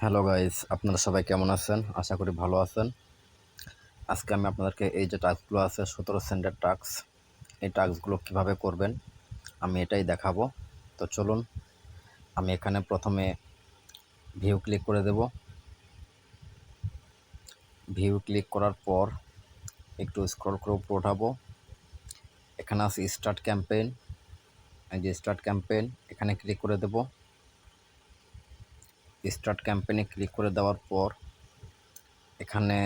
Hello guys, আপনারা সবাই কেমন আছেন? আশা করি ভালো আছেন। আজকে আমি আপনাদেরকে এই যে টাস্কগুলো আছে 17 সেন্টের টাস্ক, এই টাস্কগুলো কিভাবে করবেন আমি এটাই দেখাবো। তো চলুন, আমি এখানে প্রথমে ভিউ ক্লিক করে দেব। ভিউ ক্লিক করার পর একটু স্ক্রল করে উপরে উঠাবো। এখানে আছে স্টার্ট ক্যাম্পেইন, এই যে স্টার্ট ক্যাম্পেইন এখানে ক্লিক করে দেব। স্টার্ট ক্যাম্পেইনে ক্লিক করে দেওয়ার পর এখানে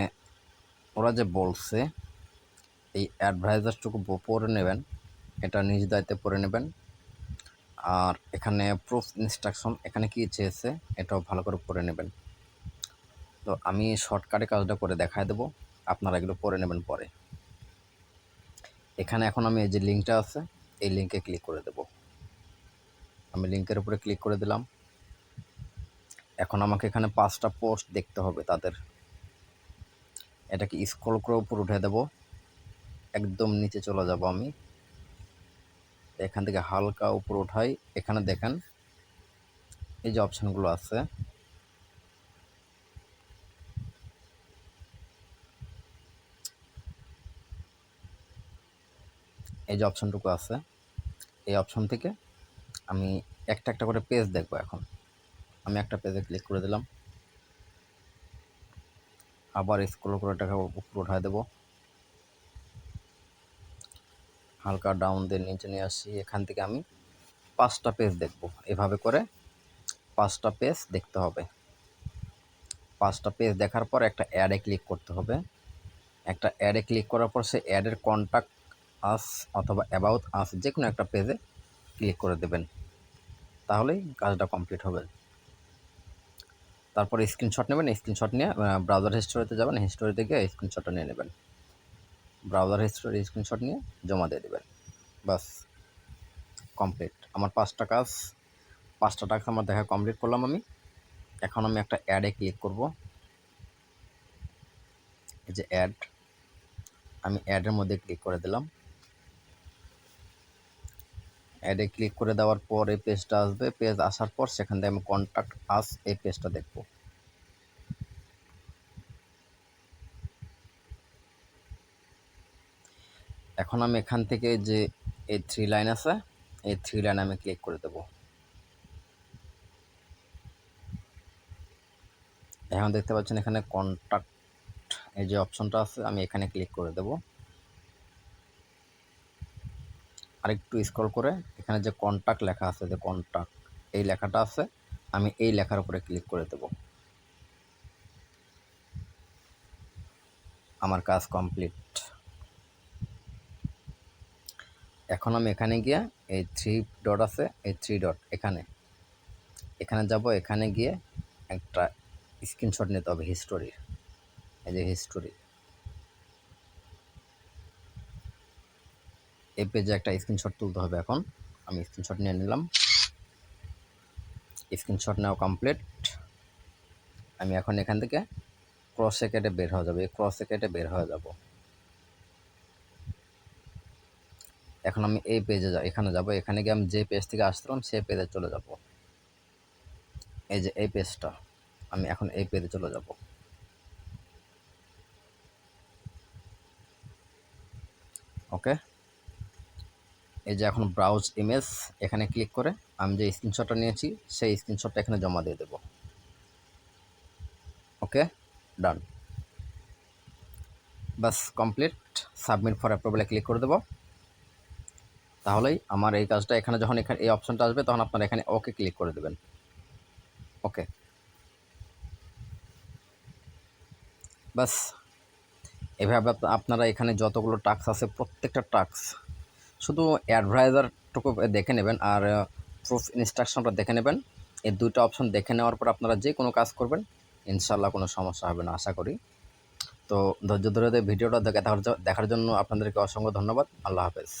ওরা যে বলছে এই অ্যাডভাইজারটুকু পড়ে নেবেন, এটা নিজ দায়িত্বে পড়ে নেবেন। আর এখানে প্রুফ ইনস্ট্রাকশন এখানে কি চেয়েছে এটাও ভালো করে পড়ে নেবেন। তো আমি শর্টকাটে কাজটা করে দেখায় দেবো, আপনারা এগুলো পড়ে নেবেন পরে। এখানে এখন আমি এই যে লিঙ্কটা আছে এই লিঙ্কে ক্লিক করে দেব। আমি লিঙ্কের উপরে ক্লিক করে দিলাম। এখন আমাকে এখানে 5টা পোস্ট দেখতে হবে তাদের। এটাকে স্ক্রল করে উপর উঠে দেব, একদম নিচে চলে যাব আমি। এখান থেকে হালকা উপর উঠাই, এখানে দেখেন এই যে অপশানগুলো আছে, এই যে অপশানটুকু আছে, এই অপশান থেকে আমি একটা একটা করে পেজ দেখব। এখন আমি একটা পেজে ক্লিক করে দিলাম, আবার স্ক্রল করে টাকা উপরে উঠায় দেব, হালকা ডাউন দিয়ে নিচে নিয়ে আসি। এখান থেকে আমি 5টা পেজ দেখব। এভাবে করে 5টা পেজ দেখতে হবে। 5টা পেজ দেখার পর একটা অ্যাডে ক্লিক করতে হবে। একটা অ্যাডে ক্লিক করার পর সে অ্যাডের কন্ট্যাক্ট আস অথবা অ্যাবাউট আস যে কোনো একটা পেজে ক্লিক করে দেবেন, তাহলেই কাজটা কমপ্লিট হবে। তারপরে স্ক্রিনশট নেবেন, স্ক্রিনশট নিয়ে ব্রাউজার হিস্টোরিতে যাবেন, হিস্টোরিতে গিয়ে স্ক্রিনশটটা নিয়ে নেবেন। ব্রাউজার হিস্টোরি স্ক্রিনশট নিয়ে জমা দিয়ে দেবেন, বাস কমপ্লিট। আমার 5টা টাস্ক আমার দেখা কমপ্লিট করলাম আমি। এখন আমি একটা অ্যাডে ক্লিক করব, এই যে অ্যাড, আমি অ্যাডের মধ্যে ক্লিক করে দিলাম। অ্যাডে ক্লিক করে দেওয়ার পর এই পেজটা আসবে। পেজ আসার পর সেখান থেকে আমি কন্ট্যাক্ট আস এই পেজটা দেখব। এখন আমি এখান থেকে যে এই 3 লাইন আছে, এই 3 লাইন আমি ক্লিক করে দেব। এখন দেখতে পাচ্ছেন এখানে কন্ট্যাক্ট এই যে অপশনটা আছে, আমি এখানে ক্লিক করে দেব। আরেকটু স্ক্রল করে এখানে যে কন্ট্যাক্ট লেখা আছে, যে কন্ট্যাক্ট এই লেখাটা আছে, আমি এই লেখার উপরে ক্লিক করে দেব। আমার কাজ কমপ্লিট। এখন আমি এখানে গিয়ে এই 3 ডট আছে, এই 3 ডট এখানে যাব। এখানে গিয়ে একটা স্ক্রিনশট নিতে হবে হিস্টোরির, এই যে হিস্টোরি, এই পেজে একটা স্ক্রিনশট তুলতে হবে। এখন আমি স্ক্রিনশট নিয়ে নিলাম, স্ক্রিনশট নেওয়া কমপ্লিট। আমি এখন এখান থেকে ক্রসে কেটে বের হয়ে যাবে, এই ক্রসে কেটে বের হয়ে যাব। এখন আমি এই পেজে এখানে যাব, এখানে গিয়ে আমি যে পেজ থেকে আসছিলাম সেই পেজে চলে যাব। এই যে এই পেজটা, আমি এখন এই পেজে চলে যাব। ওকে, এই যে এখন ব্রাউজ ইমেজ, এখানে ক্লিক করে আমি যে স্ক্রিনশটটা নিয়েছি সেই স্ক্রিনশটটা এখানে জমা দিয়ে দেব। ওকে, ডান, বাস কমপ্লিট। সাবমিট ফর অ্যাপ্রুভালে ক্লিক করে দেবো। তাহলেই আমার এই কাজটা, এখানে যখন এখানে এই অপশনটা আসবে তখন আপনারা এখানে ওকে ক্লিক করে দেবেন। ওকে, বাস এভাবে আপনারা এখানে যতগুলো টাস্ক আছে প্রত্যেকটা টাস্ক শুধু অ্যাডভাইজারটুকু দেখে নেবেন আর প্রুফ ইনস্ট্রাকশনটা দেখে নেবেন। এই 2টা অপশন দেখে নেওয়ার পর আপনারা যে কোনো কাজ করবেন, ইনশাল্লাহ কোনো সমস্যা হবে না আশা করি। তো ধৈর্য ধরে ভিডিওটা দেখার জন্য আপনাদেরকে অসংখ্য ধন্যবাদ। আল্লাহ হাফেজ।